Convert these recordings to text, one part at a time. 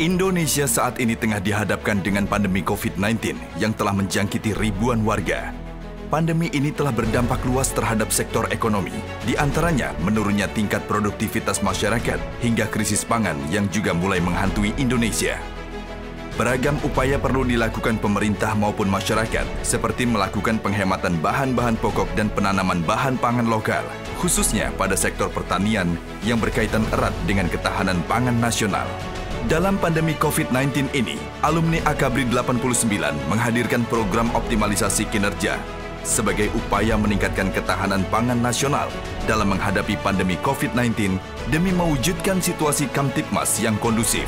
Indonesia saat ini tengah dihadapkan dengan pandemi COVID-19 yang telah menjangkiti ribuan warga. Pandemi ini telah berdampak luas terhadap sektor ekonomi, di antaranya menurunnya tingkat produktivitas masyarakat hingga krisis pangan yang juga mulai menghantui Indonesia. Beragam upaya perlu dilakukan pemerintah maupun masyarakat, seperti melakukan penghematan bahan-bahan pokok dan penanaman bahan pangan lokal, khususnya pada sektor pertanian yang berkaitan erat dengan ketahanan pangan nasional. Dalam pandemi COVID-19 ini, alumni Akabri 89 menghadirkan program optimalisasi kinerja sebagai upaya meningkatkan ketahanan pangan nasional dalam menghadapi pandemi COVID-19 demi mewujudkan situasi Kamtipmas yang kondusif.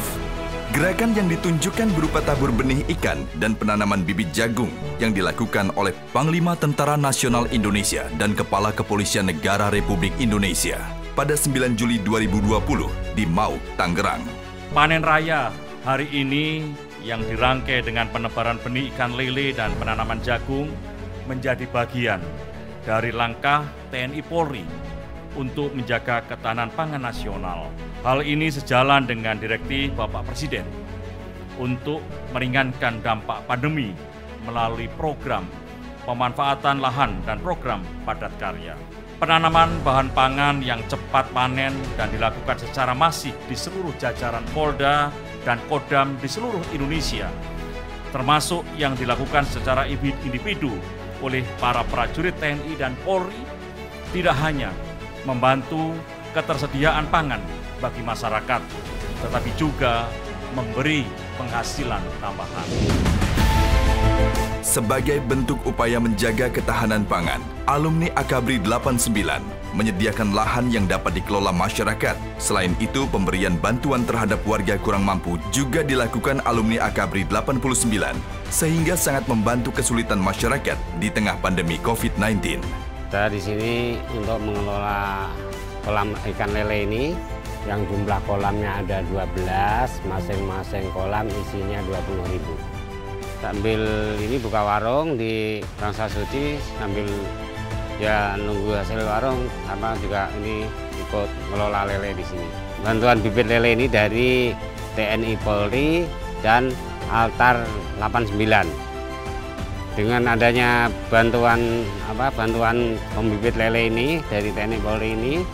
Gerakan yang ditunjukkan berupa tabur benih ikan dan penanaman bibit jagung yang dilakukan oleh Panglima Tentara Nasional Indonesia dan Kepala Kepolisian Negara Republik Indonesia pada 9 Juli 2020 di Mauk, Tangerang. Panen raya hari ini yang dirangkai dengan penebaran benih ikan lele dan penanaman jagung menjadi bagian dari langkah TNI Polri untuk menjaga ketahanan pangan nasional. Hal ini sejalan dengan direktif Bapak Presiden untuk meringankan dampak pandemi melalui program pemanfaatan lahan dan program padat karya. Penanaman bahan pangan yang cepat panen dan dilakukan secara masif di seluruh jajaran Polda dan Kodam di seluruh Indonesia, termasuk yang dilakukan secara individu oleh para prajurit TNI dan Polri, tidak hanya membantu ketersediaan pangan bagi masyarakat, tetapi juga memberi penghasilan tambahan. Sebagai bentuk upaya menjaga ketahanan pangan, alumni Akabri 89 menyediakan lahan yang dapat dikelola masyarakat. Selain itu, pemberian bantuan terhadap warga kurang mampu juga dilakukan alumni Akabri 89, sehingga sangat membantu kesulitan masyarakat di tengah pandemi COVID-19. Kita di sini untuk mengelola kolam ikan lele ini, yang jumlah kolamnya ada 12, masing-masing kolam isinya 20.000. Sambil ini buka warung di Bangsa Suci, sambil ya nunggu hasil warung, sama juga ini ikut ngelola lele di sini. Bantuan bibit lele ini dari TNI Polri dan Altar 89. Dengan adanya bantuan pembibit lele ini dari TNI Polri ini,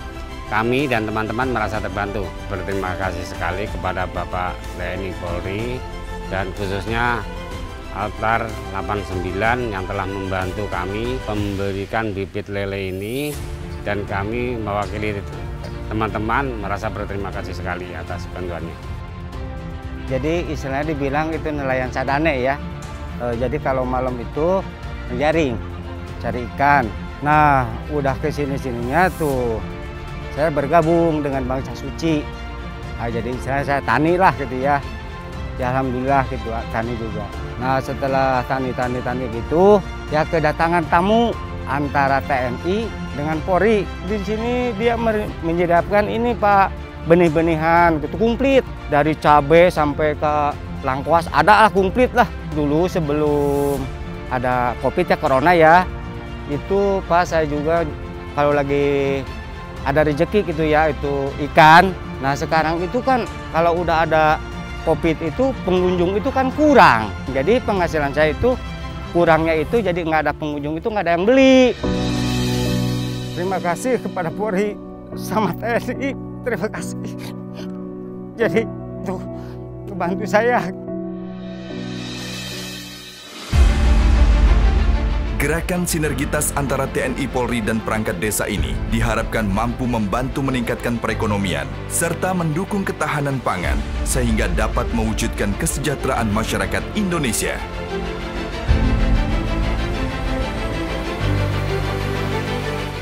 kami dan teman-teman merasa terbantu. Berterima kasih sekali kepada Bapak TNI Polri dan khususnya Altar 89 yang telah membantu kami memberikan bibit lele ini, dan kami mewakili teman-teman merasa berterima kasih sekali atas bantuannya. Jadi istilahnya dibilang itu nelayan sadane ya. Jadi kalau malam itu menjaring, cari ikan. Nah, udah kesini-sininya tuh saya bergabung dengan Bangsa Suci. Nah, jadi istilahnya saya tani lah gitu ya. Ya alhamdulillah gitu, tani juga. Nah, setelah tani gitu, ya kedatangan tamu antara TNI dengan Polri. Di sini dia menyediakan ini Pak, benih-benihan gitu komplit. Dari cabai sampai ke langkuas ada lah komplit lah. Dulu sebelum ada COVID ya, corona ya, itu Pak saya juga kalau lagi ada rezeki gitu ya, itu ikan. Nah sekarang itu kan kalau udah ada COVID itu pengunjung itu kan kurang. Jadi penghasilan saya itu kurangnya itu jadi nggak ada pengunjung, itu nggak ada yang beli. Terima kasih kepada Polri sama TNI, terima kasih. Jadi tuh membantu saya. Gerakan sinergitas antara TNI Polri dan perangkat desa ini diharapkan mampu membantu meningkatkan perekonomian serta mendukung ketahanan pangan sehingga dapat mewujudkan kesejahteraan masyarakat Indonesia.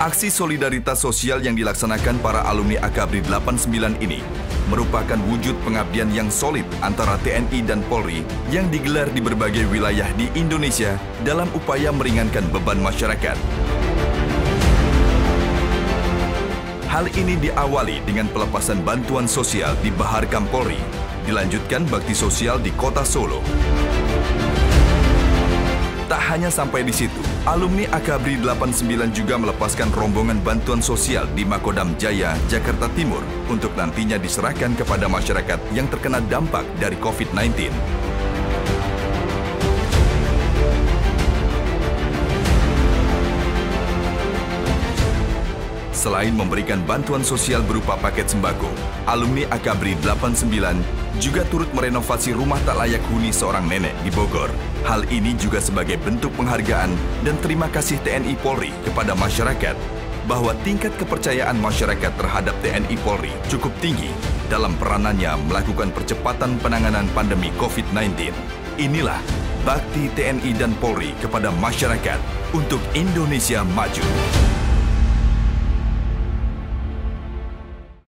Aksi solidaritas sosial yang dilaksanakan para alumni Akabri 89 ini merupakan wujud pengabdian yang solid antara TNI dan Polri yang digelar di berbagai wilayah di Indonesia dalam upaya meringankan beban masyarakat. Hal ini diawali dengan pelepasan bantuan sosial di Bahar Kampolri, dilanjutkan bakti sosial di Kota Solo. Tak hanya sampai di situ, alumni Akabri 89 juga melepaskan rombongan bantuan sosial di Makodam Jaya, Jakarta Timur untuk nantinya diserahkan kepada masyarakat yang terkena dampak dari COVID-19. Selain memberikan bantuan sosial berupa paket sembako, alumni Akabri 89 juga turut merenovasi rumah tak layak huni seorang nenek di Bogor. Hal ini juga sebagai bentuk penghargaan dan terima kasih TNI Polri kepada masyarakat bahwa tingkat kepercayaan masyarakat terhadap TNI Polri cukup tinggi dalam peranannya melakukan percepatan penanganan pandemi COVID-19. Inilah bakti TNI dan Polri kepada masyarakat untuk Indonesia maju.